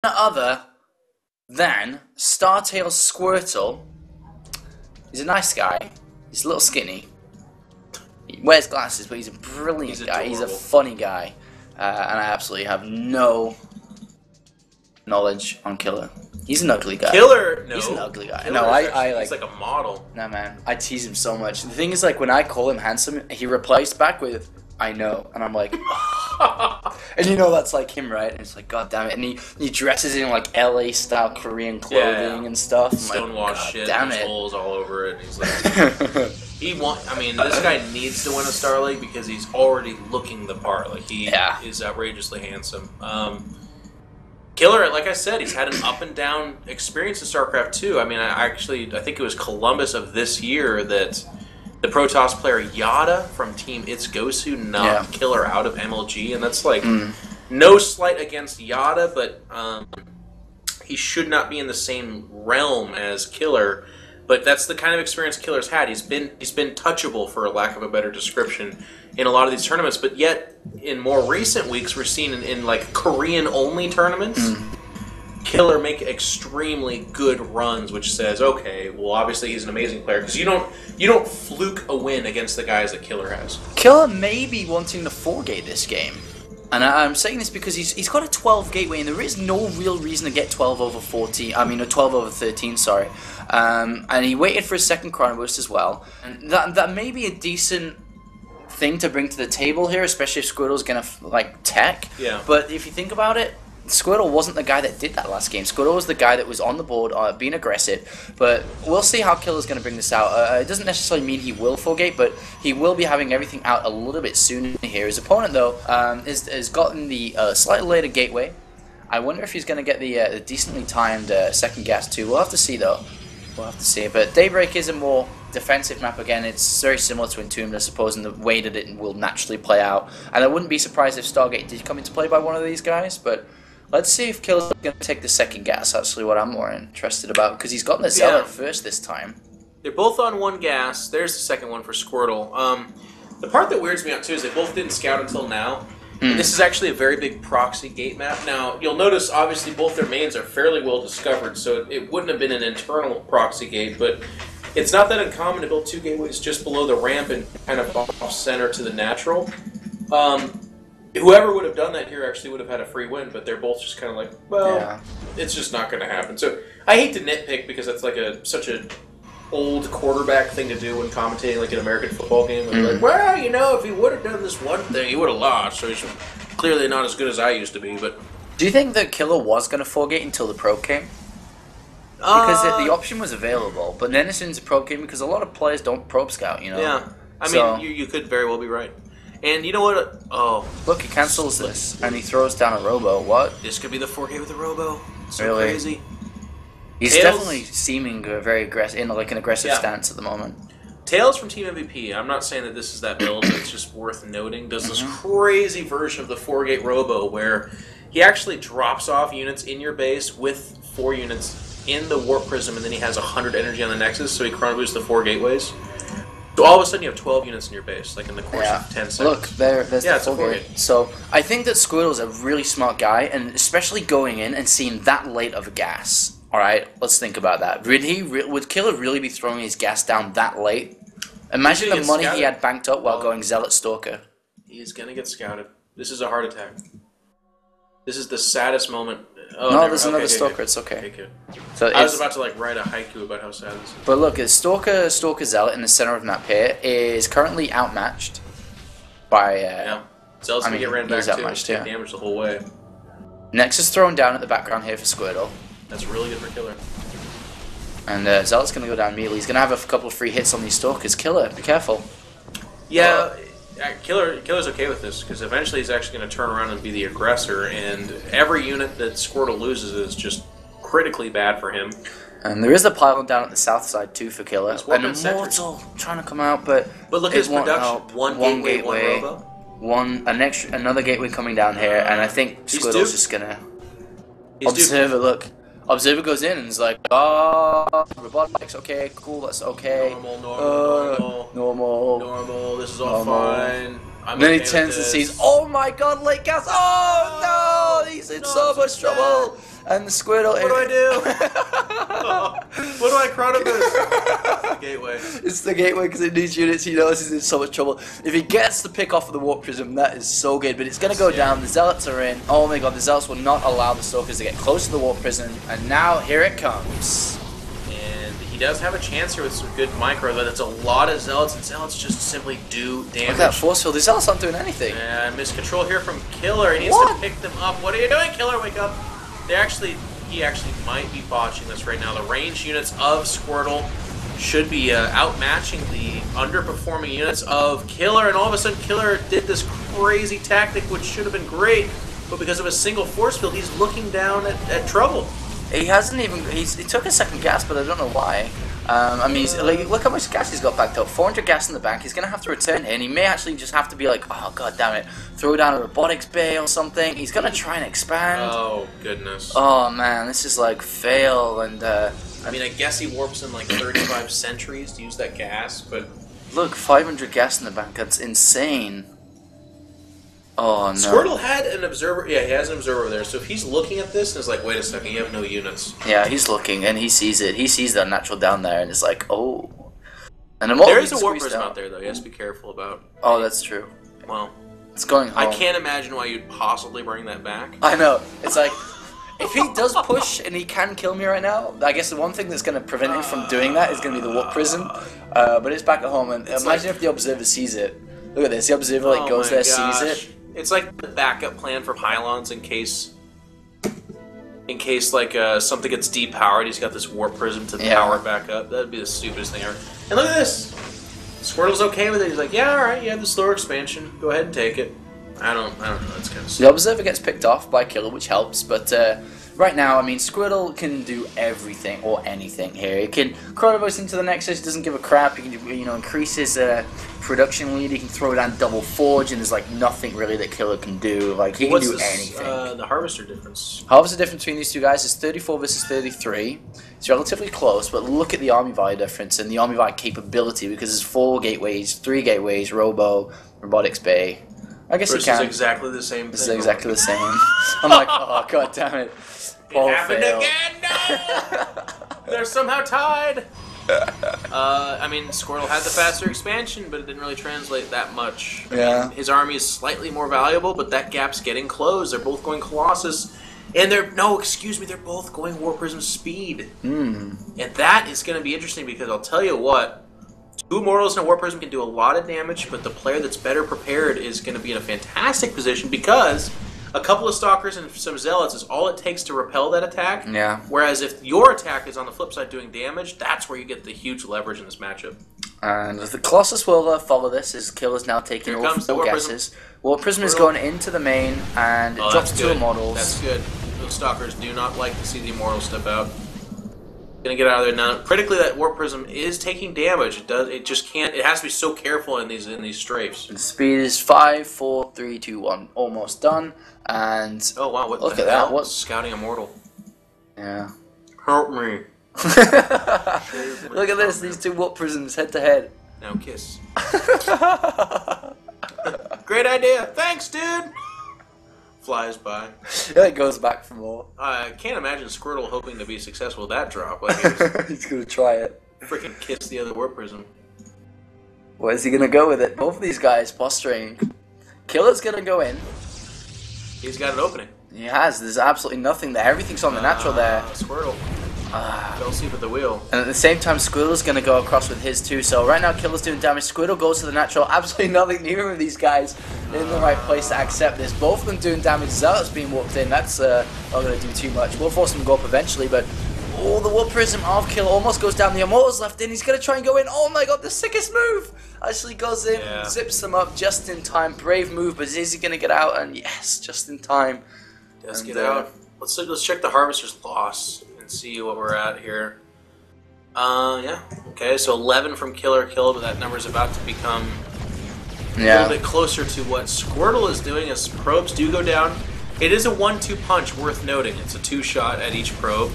other than ST.Squirtle. He's a nice guy. He's a little skinny. He wears glasses, but he's a brilliant guy. He's a funny guy. And I absolutely have no knowledge on Killer. He's an ugly guy. Killer? No. He's an ugly guy. Killer no, I like... He's like a model. Nah, man. I tease him so much. The thing is, like, when I call him handsome, he replies back with, I know. And I'm like... And you know that's like him, right? And it's like, god damn it. And he dresses in like LA style Korean clothing and stuff. Stonewashed shit, damn there's it. holes all over it. And he's like, I mean, this guy needs to win a Star League because he's already looking the part. Like, he is outrageously handsome. Killer, like I said, he's had an up and down experience in StarCraft 2. I mean, I think it was Columbus of this year that the Protoss player Yada from Team It's Gosu knocked Killer out of MLG, and that's like no slight against Yada, but he should not be in the same realm as Killer. But that's the kind of experience Killer's had. He's been touchable, for lack of a better description, in a lot of these tournaments. But yet, in more recent weeks, we're seeing in like Korean only tournaments. Killer make extremely good runs, which says, okay, well, obviously he's an amazing player because you don't fluke a win against the guys that Killer has. Killer may be wanting to 4-gate this game, and I'm saying this because he's got a 12 gateway, and there is no real reason to get 12 over 14. I mean, a 12 over 13. Sorry, and he waited for his second Chrono Boost as well, and that may be a decent thing to bring to the table here, especially if Squirtle's gonna like tech. Yeah. But if you think about it, Squirtle wasn't the guy that did that last game. Squirtle was the guy that was on the board, being aggressive. But we'll see how Killer's going to bring this out. It doesn't necessarily mean he will 4-gate, but he will be having everything out a little bit sooner here. His opponent, though, has gotten the slightly later gateway. I wonder if he's going to get the decently timed second gas too. We'll have to see, though. We'll have to see. But Daybreak is a more defensive map again. It's very similar to Entombed, I suppose, in the way that it will naturally play out. And I wouldn't be surprised if Stargate did come into play by one of these guys, but... Let's see if Killer's going to take the second gas, actually what I'm more interested about, because he's gotten the Zealot first this time. They're both on one gas. There's the second one for Squirtle. The part that weirds me out, too, is they both didn't scout until now. And this is actually a very big proxy gate map. Now, you'll notice, obviously, both their mains are fairly well discovered, so it wouldn't have been an internal proxy gate, but it's not that uncommon to build 2 gateways just below the ramp and kind of off-center to the natural. Whoever would have done that here actually would have had a free win, but they're both just kind of like, well, it's just not going to happen. So I hate to nitpick because that's like such an old quarterback thing to do when commentating like an American football game. And they're like, well, you know, if he would have done this one thing, he would have lost. So he's clearly not as good as I used to be. But do you think that Killer was going to 4-gate until the probe came? Because the option was available, but then as soon as the probe came, because a lot of players don't probe scout, you know. Yeah, I mean, you could very well be right. And you know what? Oh. Look, he cancels this, and he throws down a Robo. What? This could be the 4-gate with a Robo. So really? Crazy. He's definitely seeming very aggressive, in like an aggressive stance at the moment. Tails from Team MVP. I'm not saying that this is that build, but it's just worth noting. Does this crazy version of the 4-gate Robo where he actually drops off units in your base with 4 units in the Warp Prism, and then he has 100 energy on the Nexus, so he Chrono Boosts the 4 gateways. So all of a sudden you have 12 units in your base, like in the course of 10 seconds. Look, there's the 4-gate. So I think that Squirtle's a really smart guy, and especially going in and seeing that late of a gas. Alright, let's think about that. Would Killer really be throwing his gas down that late? Imagine the money he had banked up while going Zealot Stalker. He's going to get scouted. This is a heart attack. This is the saddest moment. Oh, no, there's another Stalker, it's okay. So I was about to like write a haiku about how sad this is. But look, Stalker Zealot in the center of the map here is currently outmatched by... Zealot's going to get ran back too. Take damage the whole way. Nexus thrown down at the background here for Squirtle. That's really good for Killer. And Zealot's going to go down immediately. He's going to have a couple of free hits on these Stalkers. Killer, be careful. Yeah, Killer's okay with this, because eventually he's actually going to turn around and be the aggressor, and every unit that Squirtle loses is just critically bad for him. And there is a pylon down at the south side too for Killer. And Immortal trying to come out, but look at his production. One gateway, one Robo. Another gateway coming down here, and I think Squirtle's just going to... Observer, look. Observer goes in and is like, robotics, okay, cool, that's okay. Normal, this is all fine. And then he turns and sees, oh my god, late gas, oh no, he's in so much trouble. And the Squirtle... What do I do? What do I chronoburst? Gateway. It's the gateway because it needs units. He knows he's in so much trouble. If he gets the pick off of the Warp Prism, that is so good. But it's going to go down. The Zealots are in. Oh my god, the Zealots will not allow the Stalkers to get close to the Warp Prism. And now, here it comes. And he does have a chance here with some good micro, but it's a lot of Zealots, and Zealots just simply do damage. Look at that force field. The Zealots aren't doing anything. And miscontrol here from Killer. He needs to pick them up. What are you doing, Killer? Wake up. He actually might be botching this right now. The range units of Squirtle should be outmatching the underperforming units of Killer, and all of a sudden Killer did this crazy tactic which should have been great, but because of a single force field, he's looking down at trouble. He hasn't even... He took a second gas, but I don't know why. I mean, look how much gas he's got backed up. 400 gas in the bank. He's going to have to return here, and he may actually just have to be like, oh, god damn it, throw down a robotics bay or something. He's going to try and expand. Oh, goodness. Oh, man, this is like fail, and... I mean, I guess he warps in like 35 centuries to use that gas, but... Look, 500 gas in the bank. That's insane. Oh, no. Squirtle had an observer. Yeah, he has an observer there. So if he's looking at this and is like, wait a second, you have no units. Yeah, he's looking and he sees it. He sees the natural down there and it's like, oh. And there is a warp prism out there, though. You have to be careful about. Oh, that's true. Well, it's going home. I can't imagine why you'd possibly bring that back. I know. It's like, if he does push and he can kill me right now, I guess the one thing that's going to prevent him from doing that is going to be the warp prism. But it's back at home, and imagine like, if the observer sees it. Look at this. The observer like goes there, sees it. It's like the backup plan for pylons in case like something gets depowered. He's got this warp prism to power it back up. That'd be the stupidest thing ever. And look at this. Squirtle's okay with it. He's like, yeah, all right. You have the slower expansion. Go ahead and take it. I don't know. That's kind of stupid. The observer gets picked off by Killer, which helps, but right now, I mean, Squirtle can do everything or anything here. He can chronoburst into the Nexus. He doesn't give a crap. He can, increase his production lead. He can throw down double forge, and there's like nothing really that Killer can do. Like he can do anything. The harvester difference. Harvester difference between these two guys is 34 versus 33. It's relatively close, but look at the Army Via difference and the Army Via capability because there's 4 gateways, 3 gateways, Robo, Robotics Bay. I guess Versus he can. exactly the same thing. This is exactly the same. I'm like, oh god damn it. Paul it happened again. No. They're somehow tied. I mean, Squirtle had the faster expansion, but it didn't really translate that much. Yeah. His army is slightly more valuable, but that gap's getting closed. They're both going Colossus, and they're both going War Prism speed. And that is going to be interesting because I'll tell you what. 2 Immortals and a War Prism can do a lot of damage, but the player that's better prepared is going to be in a fantastic position because a couple of Stalkers and some Zealots is all it takes to repel that attack. Yeah. Whereas if your attack is on the flip side doing damage, that's where you get the huge leverage in this matchup. And the Colossus will follow this as Killer's now taking all 4 guesses. War Prism is going into the main and it drops 2 Immortals. That's good. Those Stalkers do not like to see the Immortals step out. Gonna get out of there now. Critically, that Warp Prism is taking damage. It just can't. It has to be so careful in these strafes. The speed is 5, 4, 3, 2, 1. Almost done. And oh wow! Look at that! What's scouting Immortal? Yeah. Help me! Look at this. These 2 Warp Prisms head to head. Now kiss. Great idea. Thanks, dude. Flies by. Yeah, it goes back for more. I can't imagine Squirtle hoping to be successful with that drop. Like he's gonna try it. Freaking kiss the other Warp Prism. Where's he gonna go with it? Both of these guys posturing. Killer's gonna go in. He's got an opening. He has. There's absolutely nothing there. Everything's on the natural there. Squirtle. Don't sleep at the wheel. And at the same time, Squirtle's going to go across with his too. So right now, Killer's doing damage. Squirtle goes to the natural. Absolutely nothing. Neither of these guys in the right place to accept this. Both of them doing damage. Zealot's being warped in. That's not going to do too much. We'll force him to go up eventually, but oh, the Warp Prism of Killer almost goes down. The Immortal's left in. He's going to try and go in. Oh my god, the sickest move! Actually goes in, zips them up just in time. Brave move, but is he going to get out? And yes, just in time. Let's get out. Let's check the Harvester's loss and see what we're at here. Yeah. Okay, so 11 from Killer killed, but that number's about to become a little bit closer to what Squirtle is doing as probes do go down. It is a 1-2 punch, worth noting. It's a 2-shot at each probe.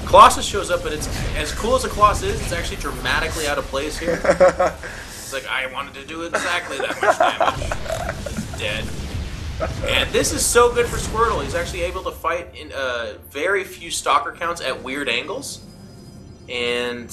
Colossus shows up, but it's as cool as a Colossus is, it's actually dramatically out of place here. It's like, I wanted to do exactly that much damage. It's dead. And this is so good for Squirtle. He's actually able to fight in very few stalker counts at weird angles. And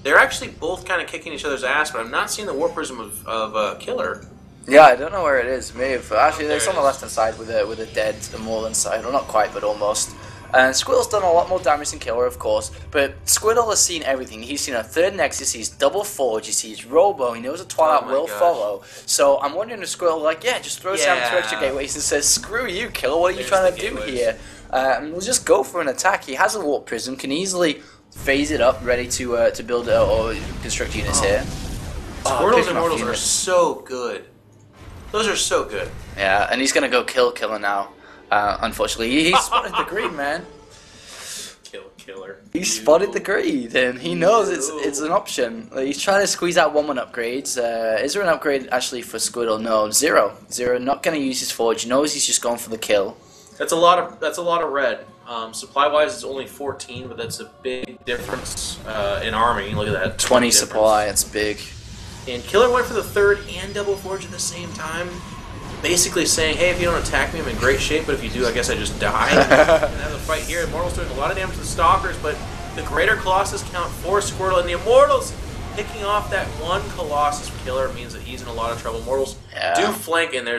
they're actually both kind of kicking each other's ass, but I'm not seeing the Warp Prism of Killer. Yeah, I don't know where it is. Maybe actually, there's on the left-hand side with a dead Immortal side. Well, not quite, but almost. And Squirtle's done a lot more damage than Killer, of course, but Squirtle has seen everything. He's seen a third Nexus, he's double Forge, he sees Robo, he knows a Twilight will follow. So I'm wondering if Squirtle, like, just throws down 2 extra gateways and says, screw you, Killer, what are you trying to do here? And we'll just go for an attack. He has a Warp Prism, can easily phase it up, ready to build or construct units here. Squirtle's Immortals are so good. Those are so good. Yeah, and he's going to go kill Killer now. Unfortunately, he spotted the greed, man. Killer. He spotted the greed, and he knows it's an option. He's trying to squeeze out 1/1 upgrades. Is there an upgrade actually for Squirtle? No, zero. Not going to use his Forge. He knows he's just going for the kill. That's a lot of red. Supply-wise, it's only 14, but that's a big difference in army. Look at that. 20 supply. It's big. And Killer went for the third and double Forge at the same time. Basically saying, hey, if you don't attack me, I'm in great shape, but if you do, I guess I just die. And have a fight here. Immortal's doing a lot of damage to the Stalkers, but the Greater Colossus count for Squirtle, and the Immortals picking off that one Colossus Killer means that he's in a lot of trouble. Immortals do flank, and there's